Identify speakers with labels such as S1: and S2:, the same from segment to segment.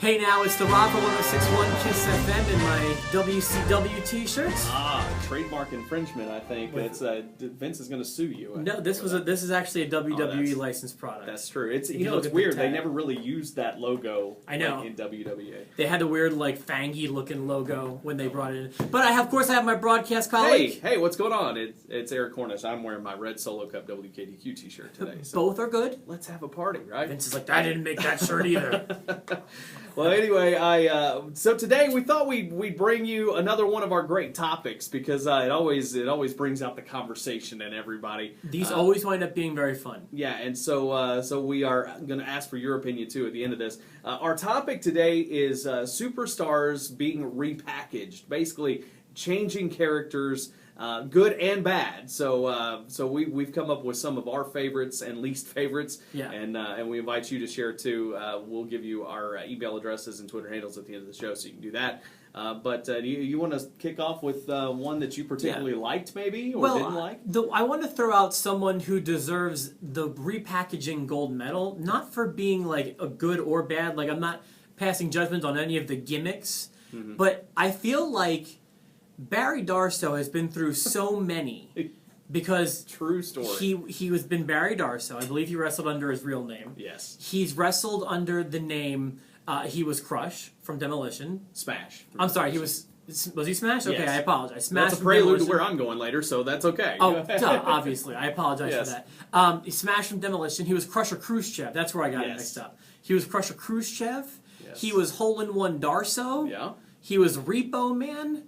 S1: Hey now, it's the Rob for 1061 Kiss FM in my WCW t-shirts.
S2: Trademark infringement, I think. Vince is going to sue you.
S1: No, this is actually a WWE licensed product.
S2: That's true. It's it's weird. They never really used that logo.
S1: I know.
S2: Like in WWE.
S1: They had the weird fangy looking logo when they brought it in. But of course I have my broadcast colleague.
S2: Hey, what's going on? It's Eric Cornish. I'm wearing my red Solo Cup WKDQ t-shirt today. So
S1: both are good.
S2: Let's have a party, right?
S1: Vince is like, I didn't make that shirt either.
S2: Well, anyway, so today we thought we'd bring you another one of our great topics because it always brings out the conversation in everybody.
S1: These always wind up being very fun.
S2: Yeah, and so we are going to ask for your opinion too at the end of this. Our topic today is superstars being repackaged, basically changing characters. Good and bad. So we've come up with some of our favorites and least favorites.
S1: Yeah.
S2: And we invite you to share too. We'll give you our email addresses and Twitter handles at the end of the show, so you can do that. But do you want to kick off with one that you particularly liked, maybe, or didn't like?
S1: I want to throw out someone who deserves the repackaging gold medal, not for being a good or bad. I'm not passing judgment on any of the gimmicks, but I feel like Barry Darsow has been through so many because
S2: true story.
S1: He was been Barry Darsow. I believe he wrestled under his real name.
S2: Yes.
S1: He's wrestled under the name. He was Crush from Demolition.
S2: Smash.
S1: I'm sorry. He was he Smash? Okay,
S2: yes.
S1: I apologize. Smash.
S2: That's a prelude to where I'm going later, so that's okay.
S1: Oh, obviously, I apologize for that. He Smash from Demolition. He was Crusher Khrushchev. That's where I got it mixed up. He was Crusher Khrushchev.
S2: Yes.
S1: He was Hole-in-One Darsow.
S2: Yeah.
S1: He was Repo Man.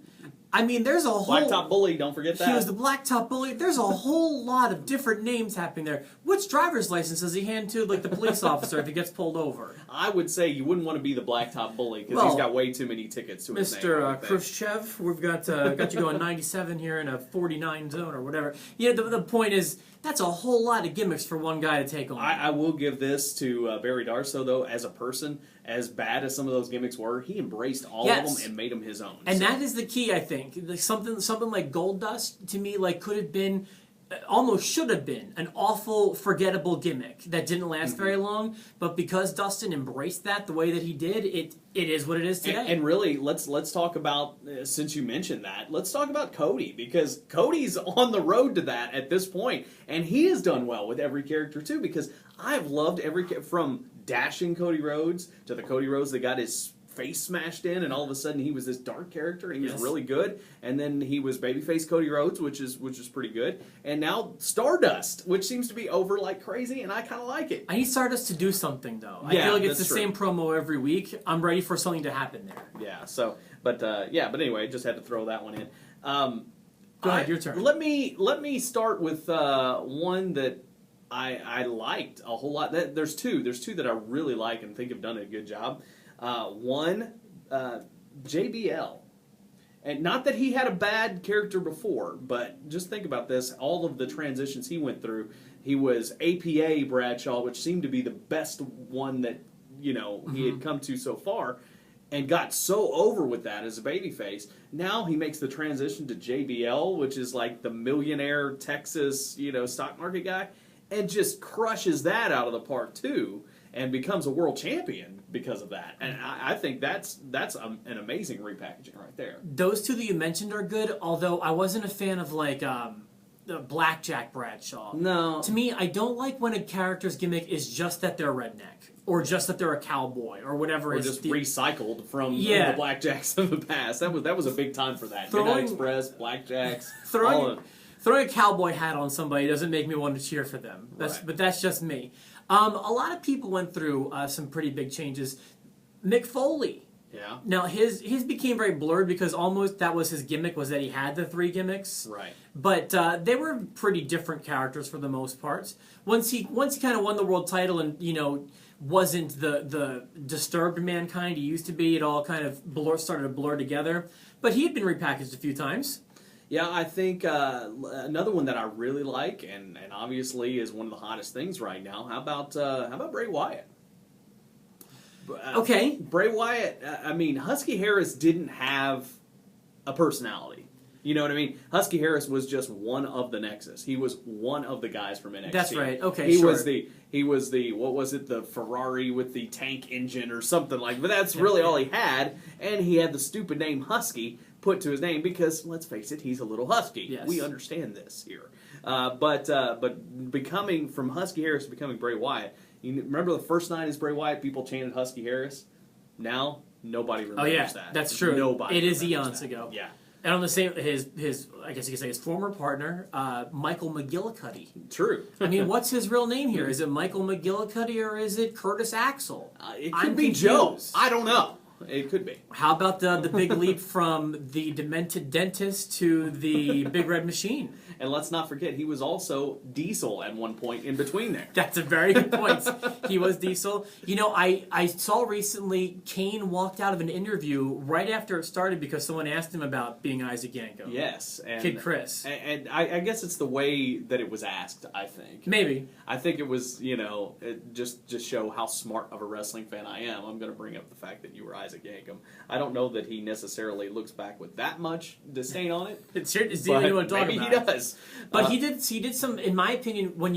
S1: I mean, there's a whole...
S2: Blacktop Bully, don't forget that.
S1: He was the Blacktop Bully. There's a whole lot of different names happening there. Which driver's license does he hand to, the police officer if he gets pulled over?
S2: I would say you wouldn't want to be the Blacktop Bully because he's got way too many tickets to his name.
S1: Mr. Khrushchev, we've got you going 97 here in a 49 zone or whatever. Yeah, the point is, that's a whole lot of gimmicks for one guy to take on.
S2: I will give this to Barry Darsow, though, as a person. As bad as some of those gimmicks were, he embraced all of them and made them his own.
S1: And that is the key, I think. Something like Gold Dust, to me, could have been, almost should have been, an awful, forgettable gimmick that didn't last very long. But because Dustin embraced that the way that he did, it is what it is today.
S2: And really, let's talk about, since you mentioned that, let's talk about Cody. Because Cody's on the road to that at this point. And he has done well with every character, too. Because I've loved from dashing Cody Rhodes to the Cody Rhodes that got his face smashed in, and all of a sudden he was this dark character. He was really good, and then he was babyface Cody Rhodes, which is pretty good, and now Stardust, which seems to be over like crazy, and I kind of like it.
S1: I need Stardust to do do though. I feel like it's the same promo every week. I'm ready for something to happen there.
S2: Yeah. So, but anyway, just had to throw that one in.
S1: Go ahead, your turn.
S2: Let me start with one that I liked a whole lot. There's two that I really like and think have done a good job. One, JBL. And not that he had a bad character before, but just think about this. All of the transitions he went through. He was APA Bradshaw, which seemed to be the best one that, he had come to so far, and got so over with that as a babyface. Now he makes the transition to JBL, which is like the millionaire Texas, stock market guy, and just crushes that out of the park too, and becomes a world champion because of that. And I think that's an amazing repackaging right there.
S1: Those two that you mentioned are good, although I wasn't a fan of the Blackjack Bradshaw.
S2: No.
S1: To me, I don't like when a character's gimmick is just that they're redneck, or just that they're a cowboy, or whatever.
S2: Or just recycled from the Blackjacks of the past. That was a big time for that. Midnight Express, Blackjacks,
S1: Throwing a cowboy hat on somebody doesn't make me want to cheer for them. But that's just me. A lot of people went through some pretty big changes. Mick Foley.
S2: Yeah.
S1: Now his became very blurred because almost that was his gimmick, was that he had the three gimmicks.
S2: Right.
S1: But they were pretty different characters for the most part. Once he kind of won the world title and wasn't the disturbed mankind he used to be, it all kind of started to blur together. But he had been repackaged a few times.
S2: Yeah, I think another one that I really like, and obviously is one of the hottest things right now. How about Bray Wyatt?
S1: Okay,
S2: Bray Wyatt. I mean, Husky Harris didn't have a personality. You know what I mean? Husky Harris was just one of the Nexus. He was one of the guys from NXT.
S1: That's right. Okay,
S2: he
S1: sure.
S2: was the what was it? The Ferrari with the tank engine or something like. But that's really all he had, and he had the stupid name Husky put to his name because let's face it, he's a little husky.
S1: Yes.
S2: We understand this here. But becoming from Husky Harris to becoming Bray Wyatt. You remember the first night as Bray Wyatt, people chanted Husky Harris. Now nobody remembers that.
S1: That's true.
S2: Nobody.
S1: It is
S2: remembers
S1: eons
S2: that.
S1: ago.
S2: Yeah.
S1: And on the same, his I guess you could say his former partner, Michael McGillicuddy.
S2: True.
S1: I mean, what's his real name here? Is it Michael McGillicuddy or is it Curtis Axel?
S2: It could be Joe. I don't know. It could be.
S1: How about the big leap from the demented dentist to the Big Red Machine?
S2: And let's not forget, he was also Diesel at one point in between there.
S1: That's a very good point. He was Diesel. You know, I saw recently Kane walked out of an interview right after it started because someone asked him about being Isaac Yanko.
S2: Yes. And,
S1: Kid Chris.
S2: And I guess it's the way that it was asked, I think.
S1: Maybe.
S2: I think it was, just show how smart of a wrestling fan I am. I'm going to bring up the fact that you were Isaac Yankem. I don't know that he necessarily looks back with that much disdain on it.
S1: It's you want to talk
S2: maybe
S1: about.
S2: He does.
S1: But he did some, in my opinion, when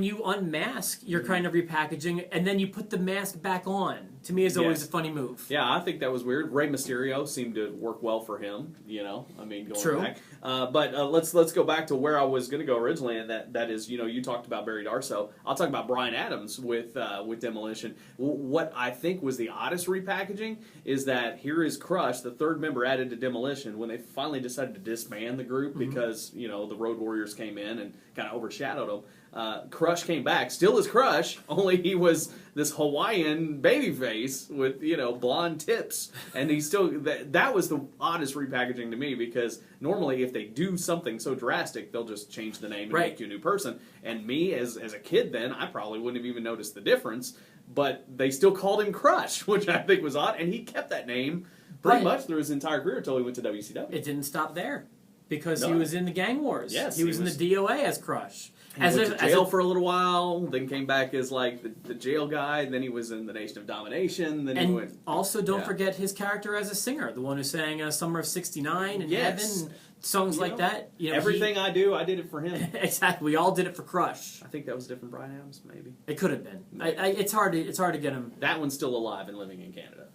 S1: you unmask, you're kind of repackaging, and then you put the mask back on. To me, is always a funny move.
S2: Yeah, I think that was weird. Rey Mysterio seemed to work well for him. Going back. But let's go back to where I was going to go originally, and that is, you talked about Barry Darsow. I'll talk about Bryan Adams with Demolition. What I think was the oddest repackaging is that here is Crush, the third member added to Demolition, when they finally decided to disband the group because the Road Warriors came in and kind of overshadowed them. Crush came back, still is Crush, only he was this Hawaiian babyface with blonde tips, and he still that was the oddest repackaging to me because normally if they do something so drastic they'll just change the name and make you a new person. And me as a kid then I probably wouldn't have even noticed the difference, but they still called him Crush, which I think was odd, and he kept that name pretty much through his entire career until he went to WCW.
S1: It didn't stop there. Because he was in the Gang Wars.
S2: Yes,
S1: he was in the DOA as Crush.
S2: He went to jail for a little while, then came back as like the jail guy, then he was in the Nation of Domination, then he went...
S1: Also, don't forget his character as a singer, the one who sang Summer of '69 and Heaven, and songs like that.
S2: Everything I do, I did it for him.
S1: Exactly, we all did it for Crush.
S2: I think that was a different Bryan Adams, maybe.
S1: It could have been. It's hard to get him.
S2: That one's still alive and living in Canada.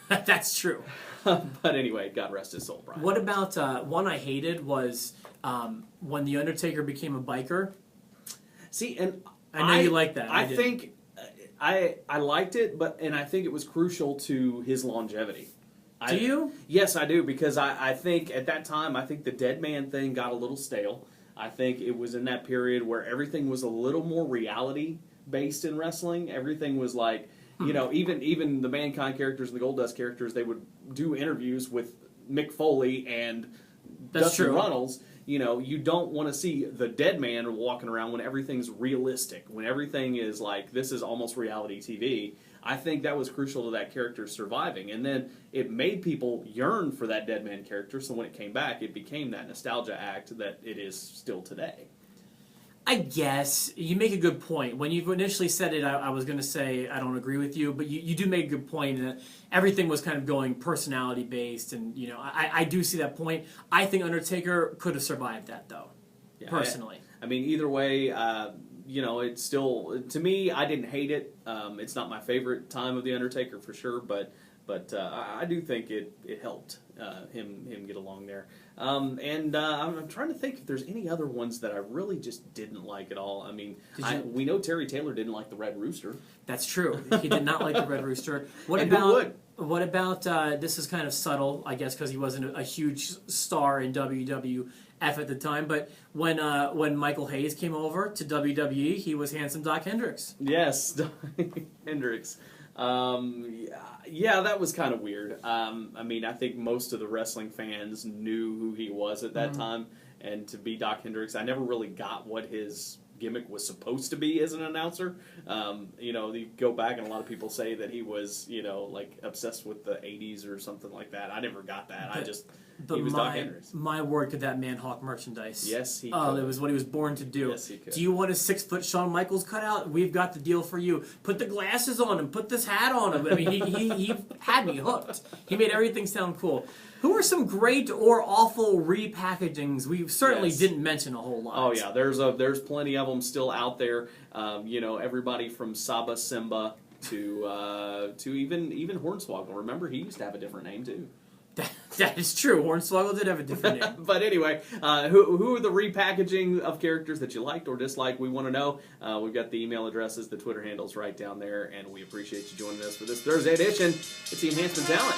S1: That's true.
S2: But anyway, God rest his soul, Bryan.
S1: What about one I hated was when The Undertaker became a biker.
S2: See, and
S1: I know you like that.
S2: I think I liked it, and I think it was crucial to his longevity.
S1: Do you?
S2: Yes, I do, because I think at that time, I think the Dead Man thing got a little stale. I think it was in that period where everything was a little more reality-based in wrestling. Everything was like... even the Mankind characters and the Goldust characters, they would do interviews with Mick Foley and Dustin Runnels. You don't want to see the Dead Man walking around when everything's realistic, when everything is like, this is almost reality TV. I think that was crucial to that character surviving. And then it made people yearn for that Dead Man character, so when it came back, it became that nostalgia act that it is still today.
S1: I guess you make a good point. When you initially said it, I was going to say I don't agree with you, but you do make a good point that everything was kind of going personality based, and I do see that point. I think Undertaker could have survived that though, personally.
S2: I mean, either way, it's still, to me, I didn't hate it. It's not my favorite time of the Undertaker for sure, but I do think it helped him get along there. I'm trying to think if there's any other ones that I really just didn't like at all. I mean, we know Terry Taylor didn't like the Red Rooster.
S1: That's true. He did not like the Red Rooster. What about this is kind of subtle, I guess, because he wasn't a huge star in WWF at the time, but when Michael Hayes came over to WWE, he was Handsome Doc Hendricks.
S2: Yes, Doc Hendricks. Yeah, that was kind of weird. I mean, I think most of the wrestling fans knew who he was at that time, and to be Doc Hendricks, I never really got what his gimmick was supposed to be as an announcer. You go back and a lot of people say that he was, like obsessed with the 80s or something like that. I never got that.
S1: But
S2: he was Doc Henry's.
S1: my word, could that man hawk merchandise?
S2: Yes, he
S1: Oh,
S2: could.
S1: that was what he was born to do.
S2: Yes, he could.
S1: Do you want a 6-foot Shawn Michaels cutout? We've got the deal for you. Put the glasses on him. Put this hat on him. I mean, he had me hooked. He made everything sound cool. Who are some great or awful repackagings? We certainly didn't mention a whole lot.
S2: Oh yeah, there's plenty of them still out there. Everybody from Saba Simba to even Hornswoggle. Remember, he used to have a different name too.
S1: That is true. Hornswoggle did have a different name.
S2: But anyway, who are the repackaging of characters that you liked or disliked? We want to know. We've got the email addresses, the Twitter handles right down there, and we appreciate you joining us for this Thursday edition. It's the Enhancement Talent.